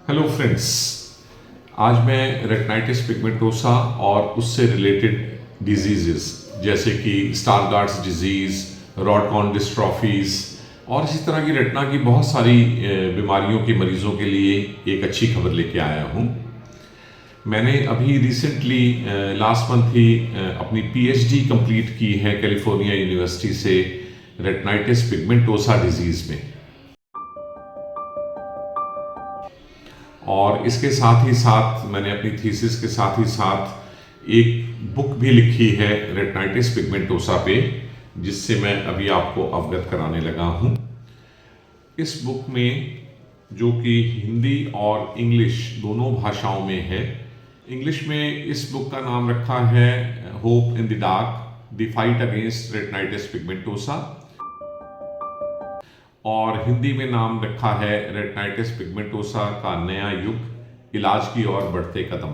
Hello friends, आज मैं retinitis pigmentosa और उससे रिलेटेड डिजीजेस जैसे कि स्टारगार्ड्स डिजीज़, रॉड-कॉर्न डिस्ट्रॉफीज़ और इसी तरह की रेटिना की बहुत सारी बीमारियों के मरीज़ों के लिए एक अच्छी खबर लेके आया हूँ। मैंने अभी रिसेंटली लास्ट मंथ ही अपनी पीएचडी कंप्लीट की है कैलिफोर्निया यूनिवर्सिटी से रेटिनाइटिस पिगमेंटोसा डिजीज़ में। और इसके साथ ही साथ मैंने अपनी थीसिस के साथ ही साथ एक बुक भी लिखी है रेटिनाइटिस पिगमेंटोसा पे, जिससे मैं अभी आपको अवगत कराने लगा हूँ। इस बुक में, जो कि हिंदी और इंग्लिश दोनों भाषाओं में है, इंग्लिश में इस बुक का नाम रखा है hope in the dark, the fight against retinitis pigmentosa, और हिंदी में नाम रखा है रेटिनाइटिस पिगमेंटोसा का नया युग, इलाज की ओर बढ़ते कदम।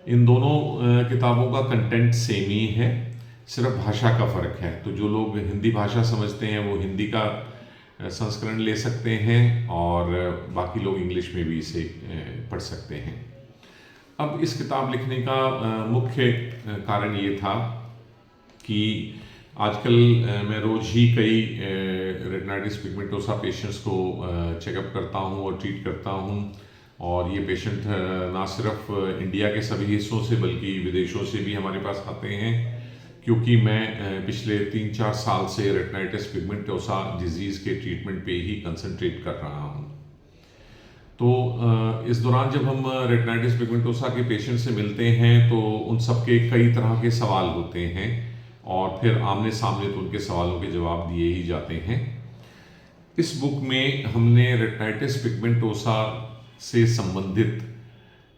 इन दोनों किताबों का कंटेंट सेम ही है, सिर्फ भाषा का फर्क है। तो जो लोग हिंदी भाषा समझते हैं वो हिंदी का संस्करण ले सकते हैं और बाकी लोग इंग्लिश में भी इसे पढ़ सकते हैं। अब इस किताब लिखने का मुख्य कारण ये था कि आजकल मैं रोज़ ही कई रेटिनाइटिस पिगमेंटोसा पेशेंट्स को चेकअप करता हूँ और ट्रीट करता हूँ, और ये पेशेंट ना सिर्फ इंडिया के सभी हिस्सों से बल्कि विदेशों से भी हमारे पास आते हैं, क्योंकि मैं पिछले 3-4 साल से रेटिनाइटिस पिगमेंटोसा डिजीज़ के ट्रीटमेंट पे ही कंसंट्रेट कर रहा हूँ। तो इस दौरान जब हम रेटिनाइटिस पिगमेंटोसा के पेशेंट से मिलते हैं तो उन सबके कई तरह के सवाल होते हैं और फिर आमने सामने तो उनके सवालों के जवाब दिए ही जाते हैं। इस बुक में हमने रेटिनाइटिस पिगमेंटोसा से संबंधित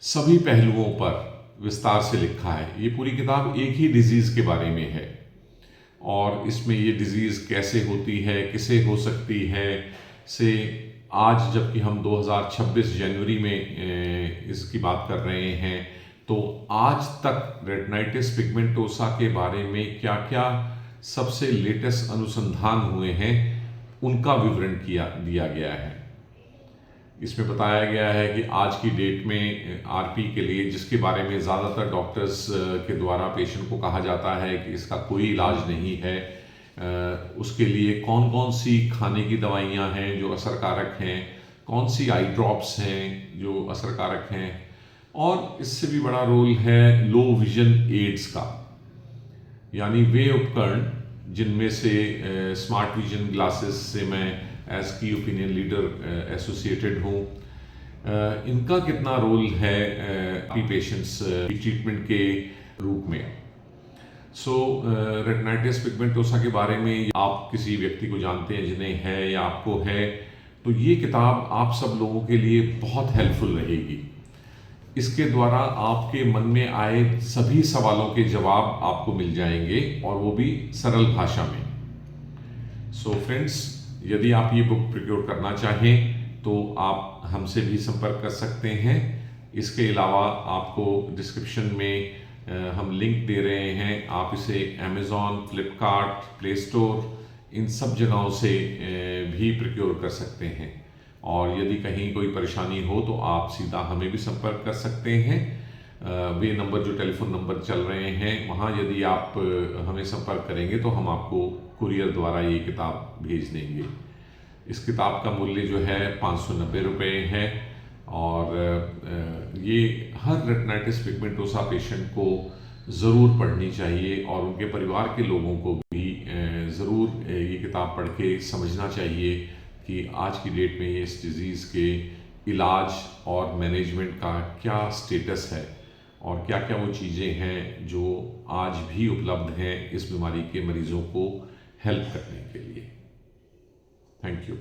सभी पहलुओं पर विस्तार से लिखा है। ये पूरी किताब एक ही डिजीज़ के बारे में है और इसमें ये डिजीज़ कैसे होती है, किसे हो सकती है, से आज जबकि हम 2026 जनवरी में इसकी बात कर रहे हैं, तो आज तक रेटिनाइटिस पिगमेंटोसा के बारे में क्या क्या सबसे लेटेस्ट अनुसंधान हुए हैं उनका विवरण दिया गया है। इसमें बताया गया है कि आज की डेट में आरपी के लिए, जिसके बारे में ज़्यादातर डॉक्टर्स के द्वारा पेशेंट को कहा जाता है कि इसका कोई इलाज नहीं है, उसके लिए कौन कौन सी खाने की दवाइयाँ हैं जो असरकारक हैं, कौन सी आई ड्रॉप्स हैं जो असरकारक हैं, और इससे भी बड़ा रोल है लो विजन एड्स का, यानी वे उपकरण जिनमें से स्मार्ट विजन ग्लासेस से मैं एज की ओपिनियन लीडर एसोसिएटेड हूँ, इनका कितना रोल है पेशेंट्स ट्रीटमेंट के रूप में। रेटिनाइटिस पिगमेंटोसा के बारे में आप किसी व्यक्ति को जानते हैं जिन्हें है या आपको है, तो ये किताब आप सब लोगों के लिए बहुत हेल्पफुल रहेगी। इसके द्वारा आपके मन में आए सभी सवालों के जवाब आपको मिल जाएंगे और वो भी सरल भाषा में। फ्रेंड्स, यदि आप ये बुक प्रोक्योर करना चाहें तो आप हमसे भी संपर्क कर सकते हैं। इसके अलावा आपको डिस्क्रिप्शन में हम लिंक दे रहे हैं, आप इसे अमेज़ॉन, फ्लिपकार्ट, प्ले स्टोर, इन सब जगहों से भी प्रोक्योर कर सकते हैं। और यदि कहीं कोई परेशानी हो तो आप सीधा हमें भी संपर्क कर सकते हैं। वे नंबर, जो टेलीफोन नंबर चल रहे हैं, वहाँ यदि आप हमें संपर्क करेंगे तो हम आपको कुरियर द्वारा ये किताब भेज देंगे। इस किताब का मूल्य जो है 590 रुपये है और ये हर रेटिनाइटिस पिगमेंटोसा पेशेंट को ज़रूर पढ़नी चाहिए और उनके परिवार के लोगों को भी ज़रूर ये किताब पढ़ के समझना चाहिए कि आज की डेट में इस डिज़ीज़ के इलाज और मैनेजमेंट का क्या स्टेटस है और क्या क्या वो चीज़ें हैं जो आज भी उपलब्ध हैं इस बीमारी के मरीज़ों को हेल्प करने के लिए। Thank you.